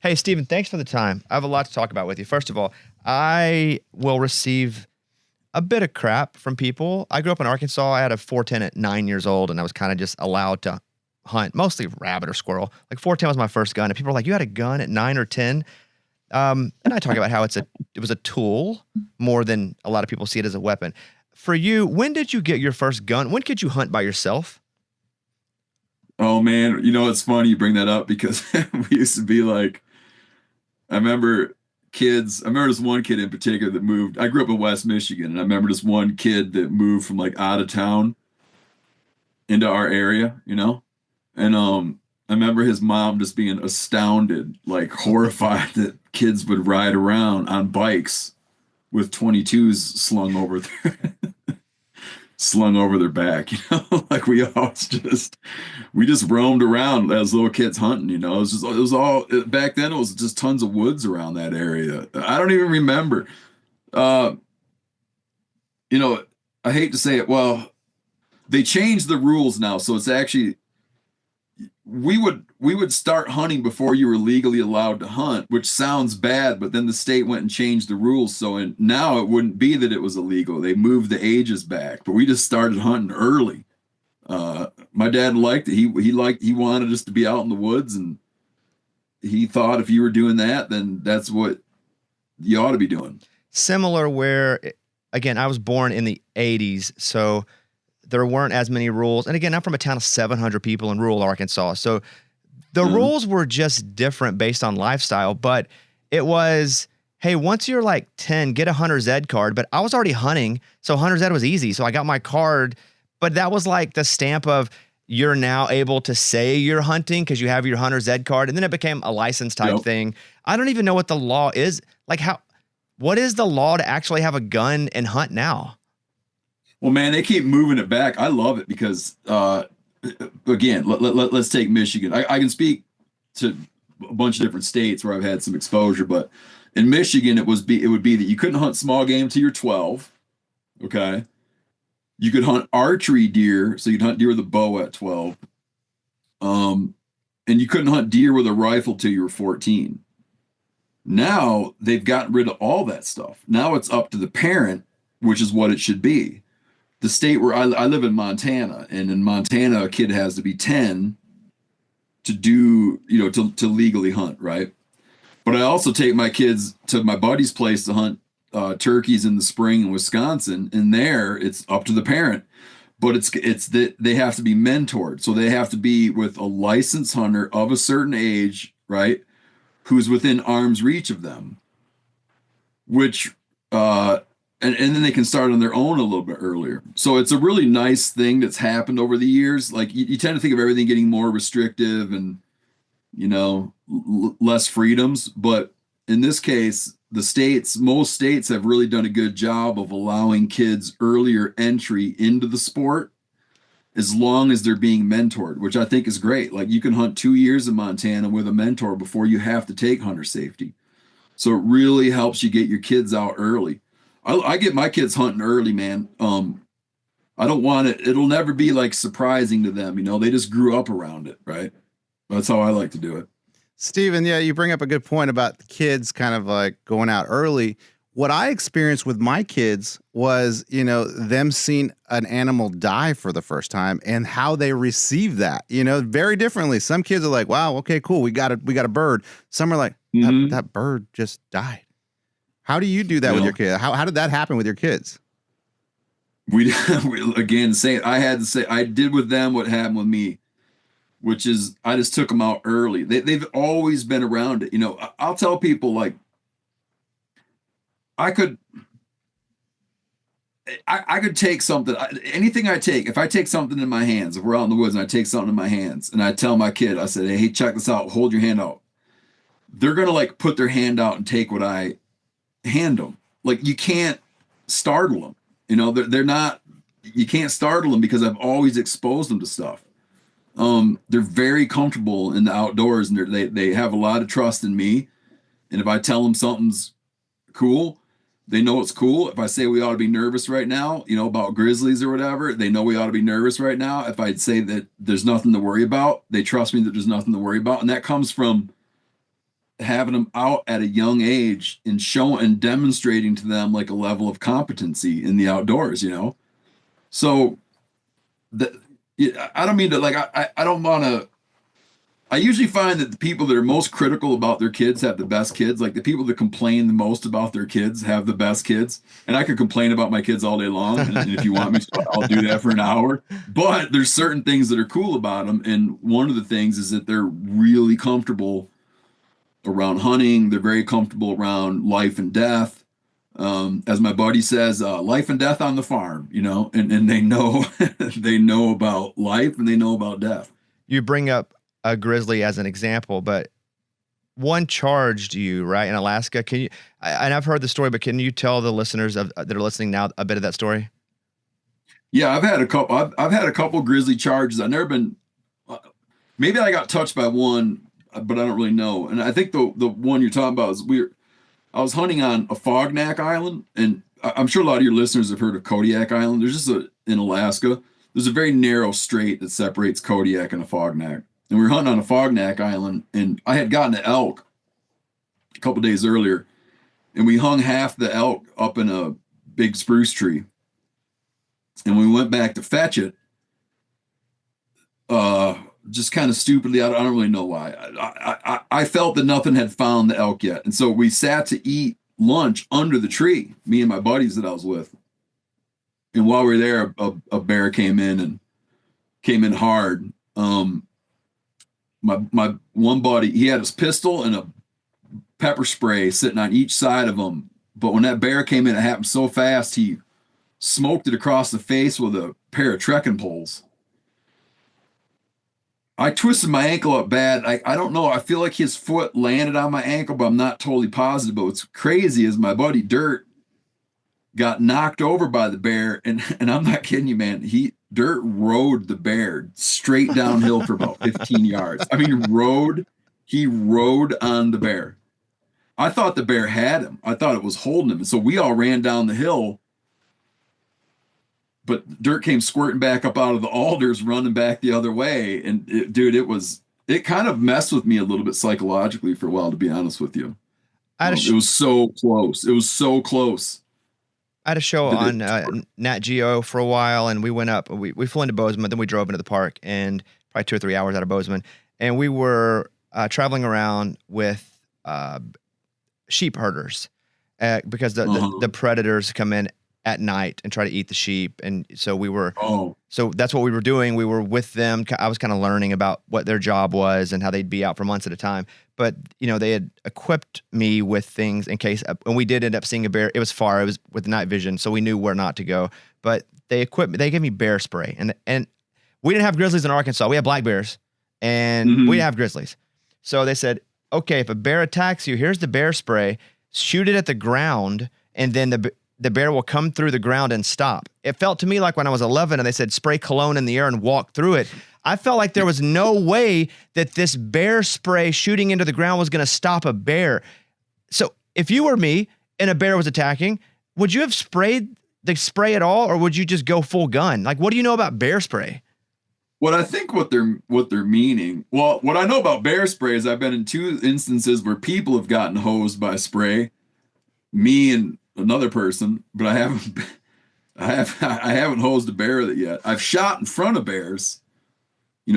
Hey, Steven, thanks for the time. I have a lot to talk about with you. First of all, I will receive a bit of crap from people. I grew up in Arkansas. I had a 410 at 9 years old, and I was kind of just allowed to hunt, mostly rabbit or squirrel. Like 410 was my first gun, and people were like, "You had a gun at 9 or 10?" And I talk about how it was a tool more than a lot of people see it as a weapon. For you, when did you get your first gun? When could you hunt by yourself? Oh man, it's funny you bring that up because we used to be like, I remember I remember this one kid in particular that moved. I grew up in West Michigan, and I remember this one kid that moved from like out of town into our area. And I remember his mom just being astounded, like horrified that kids would ride around on bikes with 22s slung over their back. Like we just roamed around as little kids hunting. It was all back then. It was just tons of woods around that area. I don't even remember. Uh, you know, I hate to say it. Well, they changed the rules now, so it's actually we would start hunting before you were legally allowed to hunt, which sounds bad, but then the state went and changed the rules. Now it wouldn't be that it was illegal. They moved the ages back, but we just started hunting early. My dad liked it. He wanted us to be out in the woods, and he thought if you were doing that, then that's what you ought to be doing. Similar where, again, I was born in the 80s, so there weren't as many rules. And again, I'm from a town of 700 people in rural Arkansas. So the rules were just different based on lifestyle, but it was, hey, once you're like 10, get a hunter's ed card. But I was already hunting, so hunter's ed was easy. So I got my card, but that was like the stamp of you're now able to say you're hunting because you have your hunter's ed card. And then it became a license type thing. I don't even know what the law is. Like what is the law to actually have a gun and hunt now? Well, man, they keep moving it back. I love it because, again, let's take Michigan. I can speak to a bunch of different states where I've had some exposure, but in Michigan, it would be that you couldn't hunt small game till you're 12. Okay, you could hunt archery deer, so you'd hunt deer with a bow at 12. And you couldn't hunt deer with a rifle till you were 14. Now they've gotten rid of all that stuff. Now it's up to the parent, which is what it should be. The state where I live in Montana, and in Montana, a kid has to be 10 to to legally hunt, right? But I also take my kids to my buddy's place to hunt turkeys in the spring in Wisconsin, and there it's up to the parent. But it's that they have to be mentored, so they have to be with a licensed hunter of a certain age, right? Who's within arm's reach of them, which and then they can start on their own a little bit earlier. So it's a really nice thing that's happened over the years. Like you tend to think of everything getting more restrictive and less freedoms, but in this case, most states have really done a good job of allowing kids earlier entry into the sport as long as they're being mentored, which I think is great. Like you can hunt 2 years in Montana with a mentor before you have to take hunter safety. So it really helps you get your kids out early. I get my kids hunting early, man. I don't want it. It'll never be like surprising to them. They just grew up around it, right? That's how I like to do it. Steven, yeah, you bring up a good point about the kids kind of like going out early. What I experienced with my kids was, them seeing an animal die for the first time and how they receive that, very differently. Some kids are like, wow, okay, cool. We got a bird. Some are like, that bird just died. How do you do that with your kids? How did that happen with your kids? We again, I did with them what happened with me, which is I just took them out early. They've always been around it. I'll tell people like I could take something, anything I take. If I take something in my hands, if we're out in the woods and I take something in my hands and I tell my kid, I said, hey, check this out. Hold your hand out. They're going to like put their hand out and take what I hand them. Like you can't startle them. They're not, you can't startle them because I've always exposed them to stuff. They're very comfortable in the outdoors, and they have a lot of trust in me. And if I tell them something's cool, they know it's cool. If I say we ought to be nervous right now, about grizzlies or whatever, they know we ought to be nervous right now. If I'd say that there's nothing to worry about, they trust me that there's nothing to worry about. And that comes from having them out at a young age and showing and demonstrating to them like a level of competency in the outdoors, you know? So the, I don't mean to like, I don't want to, I usually find that the people that are most critical about their kids have the best kids. Like the people that complain the most about their kids have the best kids. And I could complain about my kids all day long. And if you want me to, I'll do that for an hour. But there's certain things that are cool about them. And one of the things is that they're really comfortable around hunting. They're very comfortable around life and death. As my buddy says, life and death on the farm, you know, and they know, they know about life and they know about death. You bring up a grizzly as an example, but one charged you, right, in Alaska. Can you? And I've heard the story, but can you tell the listeners that are listening now a bit of that story? Yeah, I've had a couple. I've had a couple grizzly charges. I've never been. Maybe I got touched by one, but I don't really know. And I think the one you're talking about is I was hunting on a Fognac Island, and I'm sure a lot of your listeners have heard of Kodiak Island. There's just in Alaska. There's a very narrow strait that separates Kodiak and a Fognac. And we were hunting on a Fognac Island, and I had gotten an elk a couple days earlier, and we hung half the elk up in a big spruce tree. And we went back to fetch it, just kind of stupidly. I don't really know why. I felt that nothing had found the elk yet. And so we sat to eat lunch under the tree, me and my buddies that I was with. And while we were there, a bear came in hard. My one buddy, he had his pistol and a pepper spray sitting on each side of him. But when that bear came in, it happened so fast, he smoked it across the face with a pair of trekking poles. I twisted my ankle up bad. I don't know. I feel like his foot landed on my ankle, but I'm not totally positive. But what's crazy is my buddy Dirt got knocked over by the bear. And I'm not kidding you, man. Dirt rode the bear straight downhill for about 15 yards. I mean, he rode on the bear. I thought the bear had him. I thought it was holding him. And so we all ran down the hill, but Dirt came squirting back up out of the alders, running back the other way. And it kind of messed with me a little bit psychologically for a while, to be honest with you. It was so close. It was so close. I had a show on Nat Geo for a while, and we went up. We flew into Bozeman, then we drove into the park, and probably 2 or 3 hours out of Bozeman. And we were traveling around with sheep herders because the predators come in at night and try to eat the sheep. And so so that's what we were doing. We were with them. I was kind of learning about what their job was and how they'd be out for months at a time. But, you know, they had equipped me with things in case, and we did end up seeing a bear. It was far. It was with night vision, so we knew where not to go. But they gave me bear spray. And we didn't have grizzlies in Arkansas. We had black bears, and we didn't have grizzlies. So they said, okay, if a bear attacks you, here's the bear spray. Shoot it at the ground, and then the bear will come through the ground and stop. It felt to me like when I was 11 and they said spray cologne in the air and walk through it. I felt like there was no way that this bear spray shooting into the ground was going to stop a bear. So if you were me and a bear was attacking, would you have sprayed the spray at all, or would you just go full gun? Like, what do you know about bear spray? What I think what they're meaning. Well, what I know about bear spray is I've been in 2 instances where people have gotten hosed by spray, me and another person, but I haven't hosed a bear yet. I've shot in front of bears,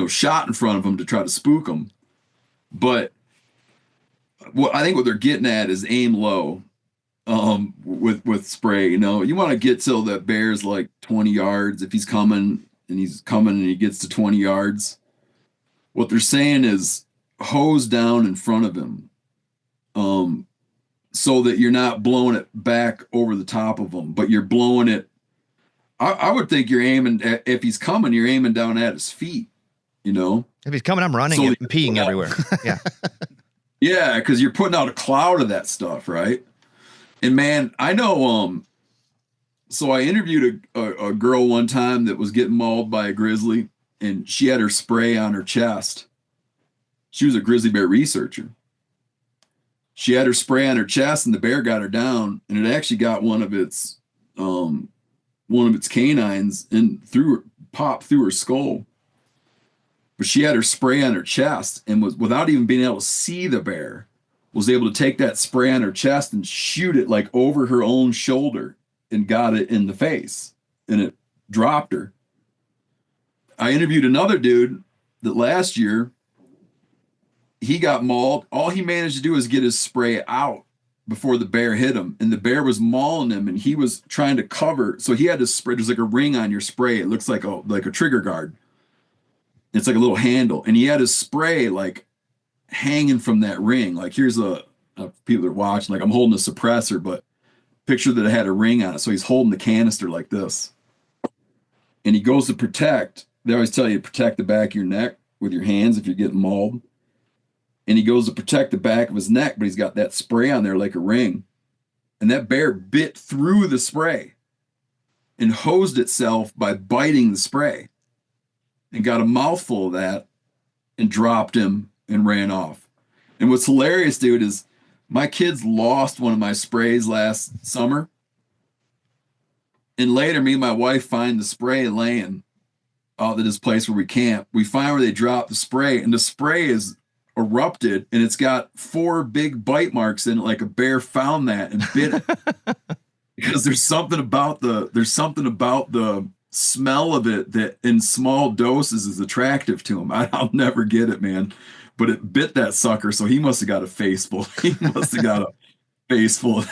shot in front of them to try to spook them. But I think what they're getting at is aim low, with spray. You want to get till that bear's like 20 yards. If he's coming and he gets to 20 yards, what they're saying is hose down in front of him. So that you're not blowing it back over the top of him, but you're blowing it. I would think you're aiming, if he's coming, you're aiming down at his feet, If he's coming, I'm running and peeing everywhere. Yeah. Yeah, because you're putting out a cloud of that stuff, right? And man, I know, so I interviewed a girl one time that was getting mauled by a grizzly, and she had her spray on her chest. She was a grizzly bear researcher. She had her spray on her chest, and the bear got her down, and it actually got one of its canines and popped through her skull. But she had her spray on her chest and was, without even being able to see the bear, was able to take that spray on her chest and shoot it like over her own shoulder and got it in the face, and it dropped her. I interviewed another dude that last year he got mauled. All he managed to do is get his spray out before the bear hit him, and the bear was mauling him, and he was trying to cover. So he had to spray. There's like a ring on your spray. It looks like a trigger guard. It's like a little handle, and he had his spray like hanging from that ring. Like here's people that are watching. Like I'm holding a suppressor, but picture that it had a ring on it. So he's holding the canister like this, and he goes to protect. They always tell you to protect the back of your neck with your hands if you're getting mauled. And he goes to protect the back of his neck, but he's got that spray on there like a ring. And that bear bit through the spray and hosed itself by biting the spray and got a mouthful of that and dropped him and ran off. And what's hilarious, dude, is my kids lost one of my sprays last summer. And later, me and my wife find the spray laying out at this place where we camp. We find where they dropped the spray, and the spray is erupted, and it's got 4 big bite marks in it, like a bear found that and bit it. Because there's something about the smell of it that in small doses is attractive to him. I'll never get it, man. But it bit that sucker, so he must have got a face full. He must have got a face full of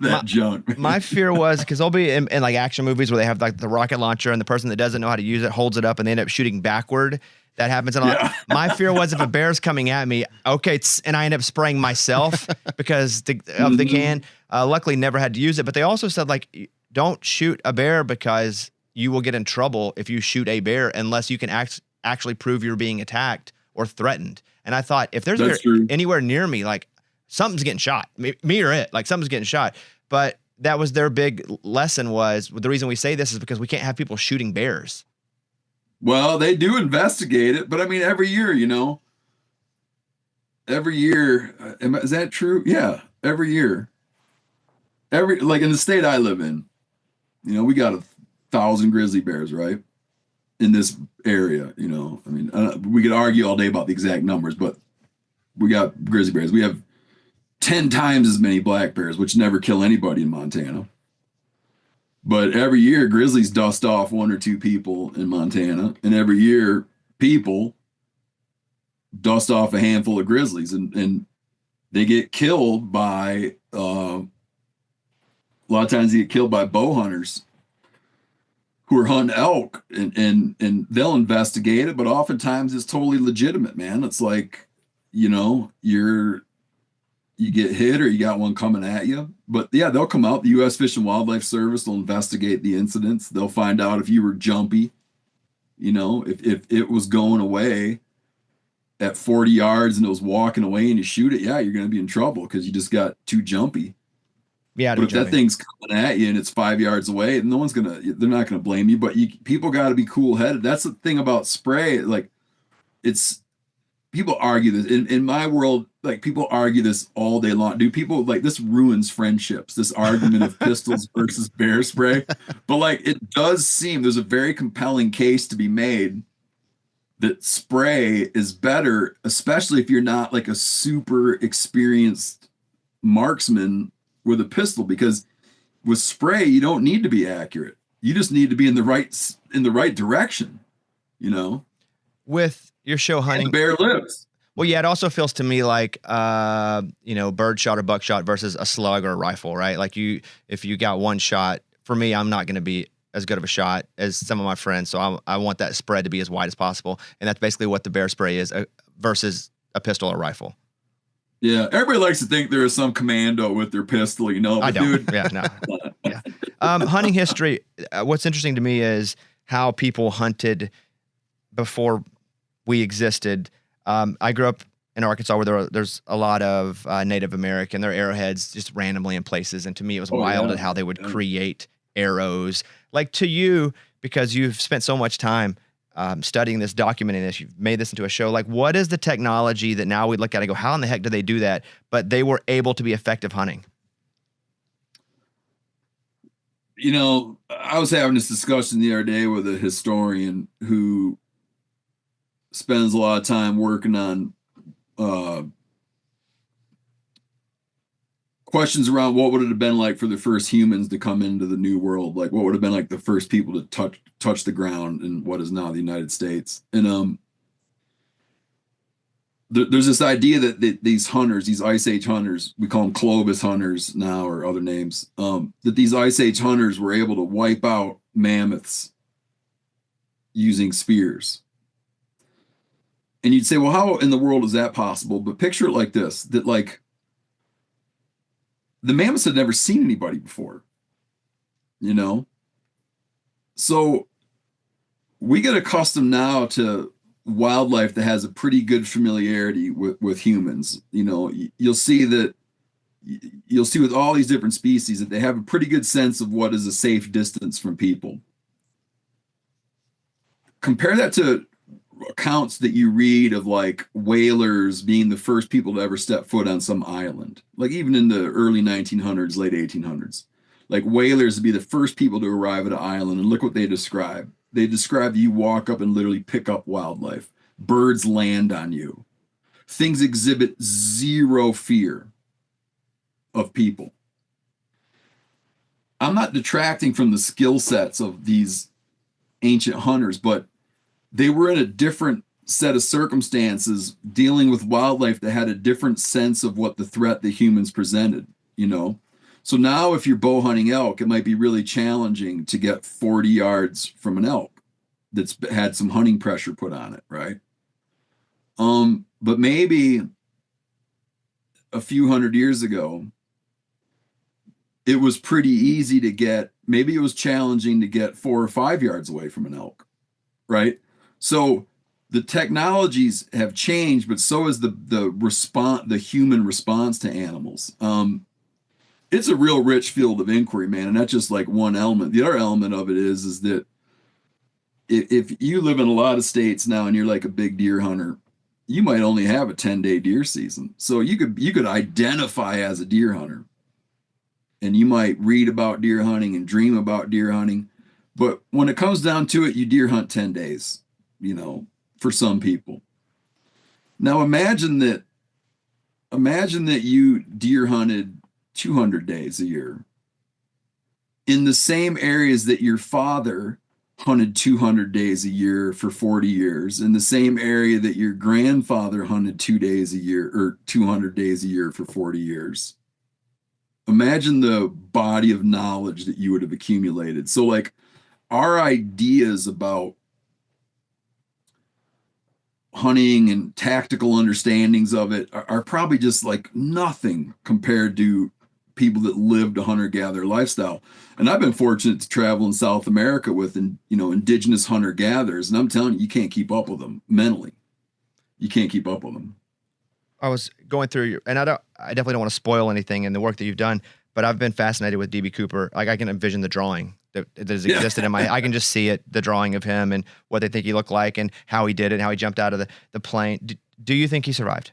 that junk. My fear was because they'll be in like action movies where they have like the rocket launcher and the person that doesn't know how to use it holds it up and they end up shooting backward. That happens a lot. Yeah. My fear was if a bear's coming at me, okay, and I end up spraying myself because of the can. Luckily, never had to use it. But they also said like, don't shoot a bear because you will get in trouble if you shoot a bear unless you can actually prove you're being attacked or threatened. And I thought if there's a bear anywhere near me, like something's getting shot, me or it, like something's getting shot. But that was their big lesson was the reason we say this is because we can't have people shooting bears. Well, they do investigate it, but I mean, every year, is that true? Yeah. Every year, like in the state I live in, we got 1,000 grizzly bears, right? In this area, I mean, we could argue all day about the exact numbers, but we got grizzly bears. We have 10 times as many black bears, which never kill anybody in Montana. But every year, grizzlies dust off 1 or 2 people in Montana, and every year, people dust off a handful of grizzlies, and they get killed by a lot of times they get killed by bow hunters who are hunting elk, and they'll investigate it, but oftentimes it's totally legitimate, man. It's like, you get hit or you got one coming at you. But yeah, they'll come out. The U.S. Fish and Wildlife Service will investigate the incidents. They'll find out if you were jumpy, if it was going away at 40 yards and it was walking away and you shoot it, yeah, you're going to be in trouble because you just got too jumpy. Yeah, but if that thing's coming at you and it's 5 yards away, they're not going to blame you. But people got to be cool headed. That's the thing about spray. Like, people argue this in my world. Like, people argue this all day long. Do people like this ruins friendships? This argument of pistols versus bear spray. But like, it does seem there's a very compelling case to be made that spray is better, especially if you're not like a super experienced marksman with a pistol, because with spray you don't need to be accurate. You just need to be in the right direction. With your show hunting, and the bear lives. Well, yeah, it also feels to me like, bird shot or buckshot versus a slug or a rifle, right? Like if you got one shot, for me, I'm not going to be as good of a shot as some of my friends. So I want that spread to be as wide as possible. And that's basically what the bear spray is versus a pistol or rifle. Yeah. Everybody likes to think there is some commando with their pistol, but I don't. Dude. Yeah, no. Yeah. Hunting history. What's interesting to me is how people hunted before we existed. I grew up in Arkansas where there's a lot of Native American. There are arrowheads just randomly in places. And to me, it was wild at how they would create arrows. Like to you, because you've spent so much time studying this, documenting this, you've made this into a show. Like, what is the technology that now we look at and go, how in the heck did they do that? But they were able to be effective hunting. I was having this discussion the other day with a historian who spends a lot of time working on questions around what would it have been like for the first humans to come into the new world? Like what would have been like the first people to touch the ground in what is now the United States? And there's this idea that these hunters, these Ice Age hunters, we call them Clovis hunters now or other names, that these Ice Age hunters were able to wipe out mammoths using spears. And you'd say, well, how in the world is that possible? But picture it like this, that like the mammoths had never seen anybody before, you know? So we get accustomed now to wildlife that has a pretty good familiarity with humans. You know, you'll see with all these different species that they have a pretty good sense of what is a safe distance from people. Compare that to accounts that you read of like whalers being the first people to ever step foot on some island, like even in the early 1900s, late 1800s. Like whalers would be the first people to arrive at an island, and look what they describe. They describe that you walk up and literally pick up wildlife. Birds land on you. Things exhibit zero fear of people. I'm not detracting from the skill sets of these ancient hunters, but they were in a different set of circumstances dealing with wildlife that had a different sense of what the threat the humans presented, you know? So now if you're bow hunting elk, it might be really challenging to get 40 yards from an elk that's had some hunting pressure put on it, right? But maybe a few hundred years ago, it was pretty easy to get, maybe it was challenging to get 4 or 5 yards away from an elk, right? So the technologies have changed, but so is the human response to animals. It's a real rich field of inquiry, man, and that's just like one element. The other element of it is that if you live in a lot of states now and you're like a big deer hunter, you might only have a 10-day deer season. So you could identify as a deer hunter, and you might read about deer hunting and dream about deer hunting, but when it comes down to it, you deer hunt 10 days, you know, for some people. Now imagine that you deer hunted 200 days a year in the same areas that your father hunted 200 days a year for 40 years, in the same area that your grandfather hunted 2 days a year or 200 days a year for 40 years. Imagine the body of knowledge that you would have accumulated. So like our ideas about hunting and tactical understandings of it are probably just like nothing compared to people that lived a hunter-gatherer lifestyle. And I've been fortunate to travel in South America with, indigenous hunter-gatherers, and I'm telling you, you can't keep up with them mentally. You can't keep up with them. I was going through and I definitely don't want to spoil anything in the work that you've done, but I've been fascinated with DB Cooper. Like I can envision the drawing that has existed in I can just see it, the drawing of him and what they think he looked like and how he did it, and how he jumped out of the plane. Do you think he survived?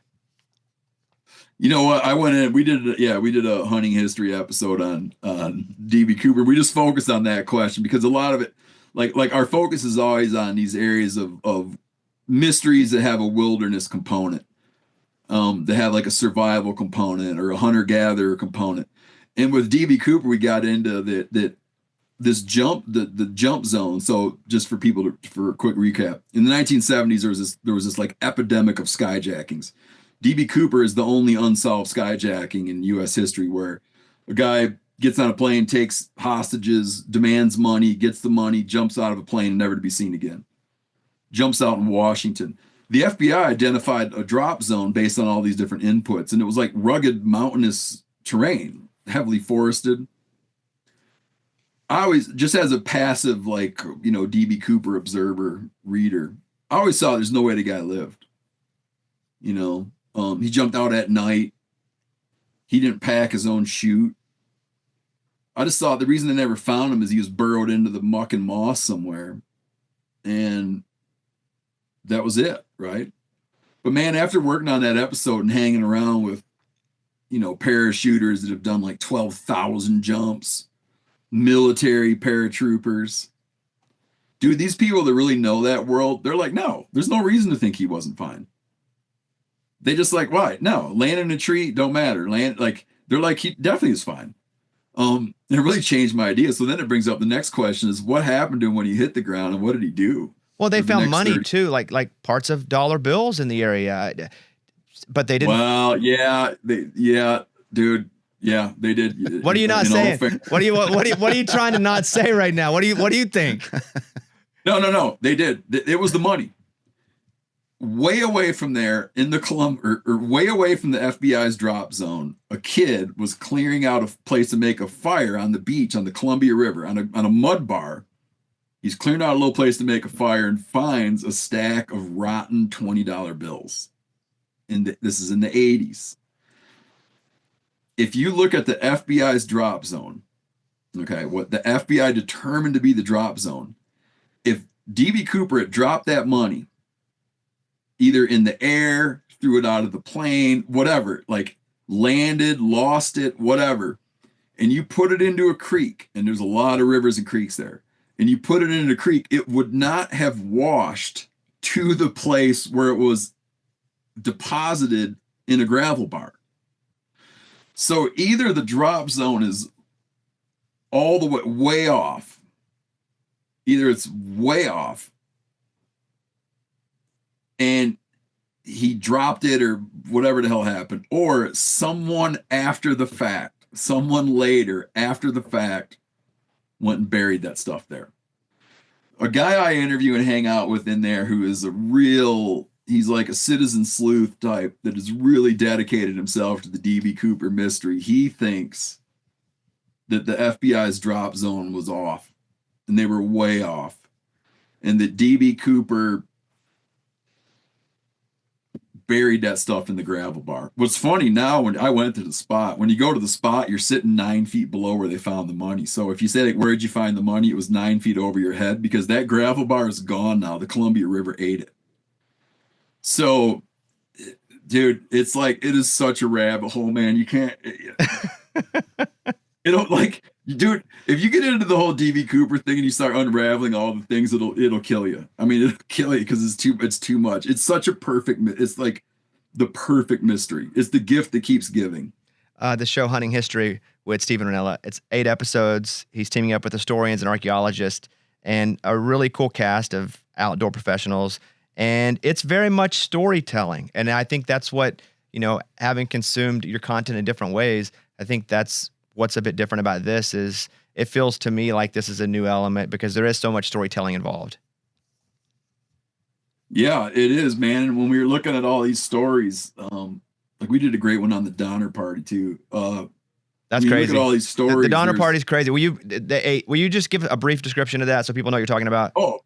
You know what? I went in. We did a hunting history episode on DB Cooper. We just focused on that question because a lot of it, like our focus is always on these areas of mysteries that have a wilderness component, that have like a survival component or a hunter-gatherer component. And with DB Cooper, we got into this jump, the jump zone. So just for people for a quick recap, in the 1970s, there was this like epidemic of skyjackings. DB Cooper is the only unsolved skyjacking in U.S. history where a guy gets on a plane, takes hostages, demands money, gets the money, jumps out of a plane, and never to be seen again. Jumps out in Washington. The FBI identified a drop zone based on all these different inputs, and it was like rugged mountainous terrain, heavily forested. I always, just as a passive, DB Cooper observer, reader, I always saw there's no way the guy lived. He jumped out at night. He didn't pack his own chute. I just thought the reason they never found him is he was burrowed into the muck and moss somewhere. And that was it, right? But man, after working on that episode and hanging around with, parachuters that have done like 12,000 jumps, military paratroopers, dude, these people that really know that world, they're like, no, there's no reason to think he wasn't fine. They just like, why? No, land in a tree don't matter. They're They're like, he definitely is fine. It really changed my idea. So then it brings up the next question is what happened to him when he hit the ground and what did he do? Well, they For the found next money 30 too, like parts of dollar bills in the area, but they didn't. Well, yeah, dude. Yeah, they did. What are you not In all saying? fair- What are you trying to not say right now? What do you think? No. They did. It was the money. Way away from there in the or way away from the FBI's drop zone, a kid was clearing out a place to make a fire on the beach on the Columbia River on a mud bar. He's clearing out a little place to make a fire and finds a stack of rotten $20 bills. And this is in the 80s. If you look at the FBI's drop zone, okay, what the FBI determined to be the drop zone, if DB Cooper had dropped that money, either in the air, threw it out of the plane, whatever, like landed, lost it, whatever, and you put it into a creek, and there's a lot of rivers and creeks there, and you put it in a creek, it would not have washed to the place where it was deposited in a gravel bar. So either the drop zone is all the way off, either it's way off, and he dropped it or whatever the hell happened, or someone after the fact, someone later after the fact went and buried that stuff there. A guy I interview and hang out with in there who is he's like a citizen sleuth type that has really dedicated himself to the DB Cooper mystery. He thinks that the FBI's drop zone was off and they were way off, and that DB Cooper buried that stuff in the gravel bar. What's funny now, when I went to the spot, when you go to the spot, you're sitting 9 feet below where they found the money. So if you say, like, where'd you find the money? It was 9 feet over your head, because that gravel bar is gone now. The Columbia River ate it. So, dude, it's like, it is such a rabbit hole, man. You can't, like, dude, if you get into the whole DB Cooper thing and you start unraveling all the things, it'll kill you. I mean, it'll kill you because it's too much. It's such a it's like the perfect mystery. It's the gift that keeps giving. The show Hunting History with Stephen Rinella. It's 8 episodes. He's teaming up with historians and archaeologists and a really cool cast of outdoor professionals. And it's very much storytelling. And I think that's what, having consumed your content in different ways, I think that's what's a bit different about this is it feels to me like this is a new element because there is so much storytelling involved. Yeah, it is, man. And when we were looking at all these stories, like we did a great one on the Donner Party too. That's crazy. Look at all these stories. The Donner Party is crazy. Will you just give a brief description of that so people know what you're talking about? Oh,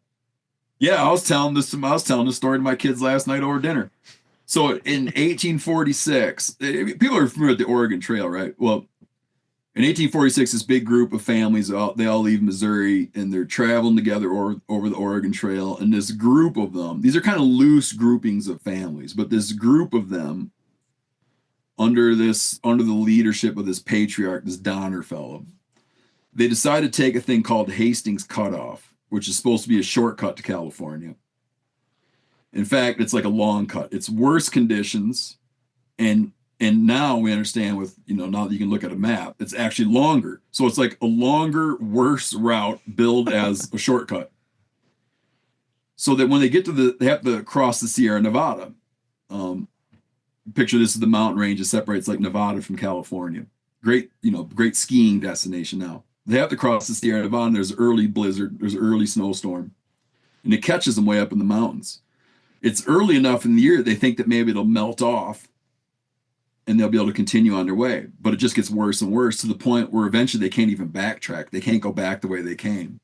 yeah. I was telling this story to my kids last night over dinner. So in 1846, people are familiar with the Oregon Trail, right? Well, in 1846, this big group of families, they all leave Missouri and they're traveling together over the Oregon Trail. And this group of them, these are kind of loose groupings of families, but this group of them, under the leadership of this patriarch, this Donner fellow, they decided to take a thing called Hastings Cutoff, which is supposed to be a shortcut to California. In fact, it's like a long cut. It's worse conditions, and now we understand with, now that you can look at a map, it's actually longer. So it's like a longer, worse route billed as a shortcut. So that when they get they have to cross the Sierra Nevada. Picture this is the mountain range that separates like Nevada from California. Great skiing destination now. They have to cross the Sierra Nevada, and there's early blizzard, there's early snowstorm, and it catches them way up in the mountains. It's early enough in the year they think that maybe it'll melt off and they'll be able to continue on their way. But it just gets worse and worse to the point where eventually they can't even backtrack. They can't go back the way they came.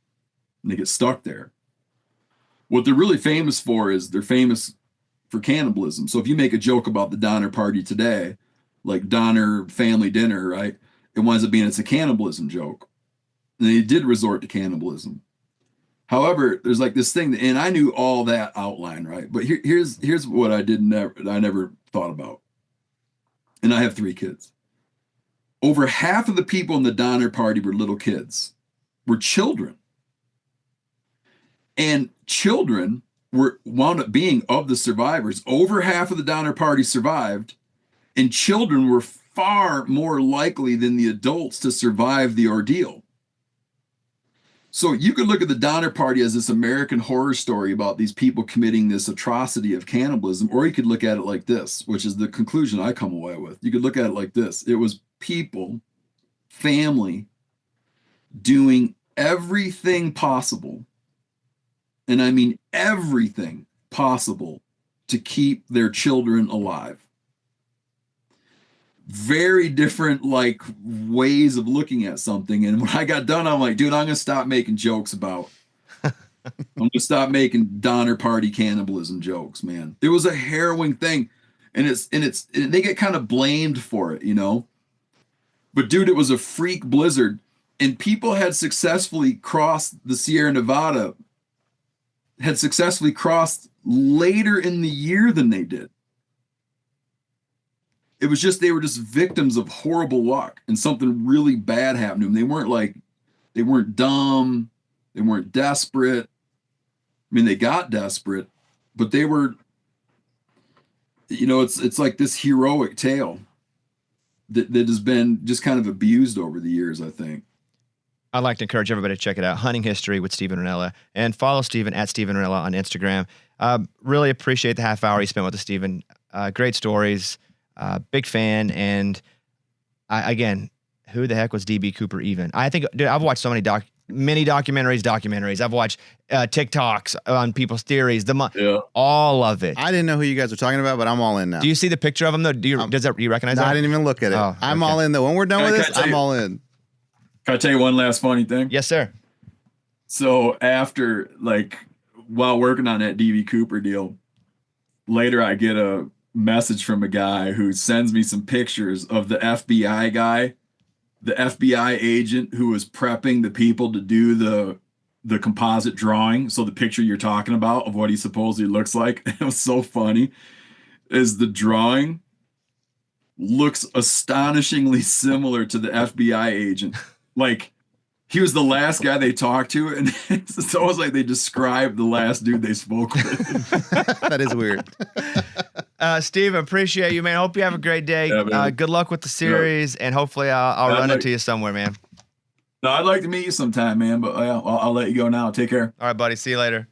And they get stuck there. What they're really famous for is they're famous for cannibalism. So if you make a joke about the Donner Party today, like Donner family dinner, right? It winds up being it's a cannibalism joke. And they did resort to cannibalism. However, there's like this thing, and I knew all that outline, right? But here's what I never thought about. And I have 3 kids. Over half of the people in the Donner Party were little kids, were children. And children wound up being, of the survivors, over half of the Donner Party survived, and children were far more likely than the adults to survive the ordeal. So you could look at the Donner Party as this American horror story about these people committing this atrocity of cannibalism, or you could look at it like this, which is the conclusion I come away with. You could look at it like this. It was people, family, doing everything possible, and I mean everything possible, to keep their children alive. Very different like ways of looking at something. And when I got done, I'm like, dude, I'm gonna stop making jokes about I'm gonna stop making Donner Party cannibalism jokes, man. It was a harrowing thing. And they get kind of blamed for it, you know. But dude, it was a freak blizzard, and people had successfully crossed the Sierra Nevada, had successfully crossed later in the year than they did. It was just, they were just victims of horrible luck, and something really bad happened to them. They weren't dumb. They weren't desperate. I mean, they got desperate, but they were, you know, it's like this heroic tale that has been just kind of abused over the years, I think. I'd like to encourage everybody to check it out. Hunting History with Stephen Rinella, and follow Stephen at Stephen Rinella on Instagram. Really appreciate the half hour you spent with us, Stephen. Great stories. Big fan. And again, who the heck was DB Cooper even? I think, dude, I've watched so many documentaries. I've watched TikToks on people's theories. All of it. I didn't know who you guys were talking about, but I'm all in now. Do you see the picture of him though? Do you recognize that? I didn't even look at it. Oh, I'm all in though. When we're done with this, I'm all in. Can I tell you one last funny thing? Yes, sir. So after, like, while working on that DB Cooper deal, later I get a message from a guy who sends me some pictures of the FBI guy, the FBI agent who was prepping the people to do the composite drawing. So the picture you're talking about of what he supposedly looks like, it was so funny, is the drawing looks astonishingly similar to the FBI agent. Like, he was the last guy they talked to, and it's almost like they described the last dude they spoke with. That is weird. Steve, appreciate you, man. Hope you have a great day. Yeah, good luck with the series, and hopefully I'll run into you somewhere, man. No, I'd like to meet you sometime, man, but I'll let you go now. Take care. All right, buddy. See you later.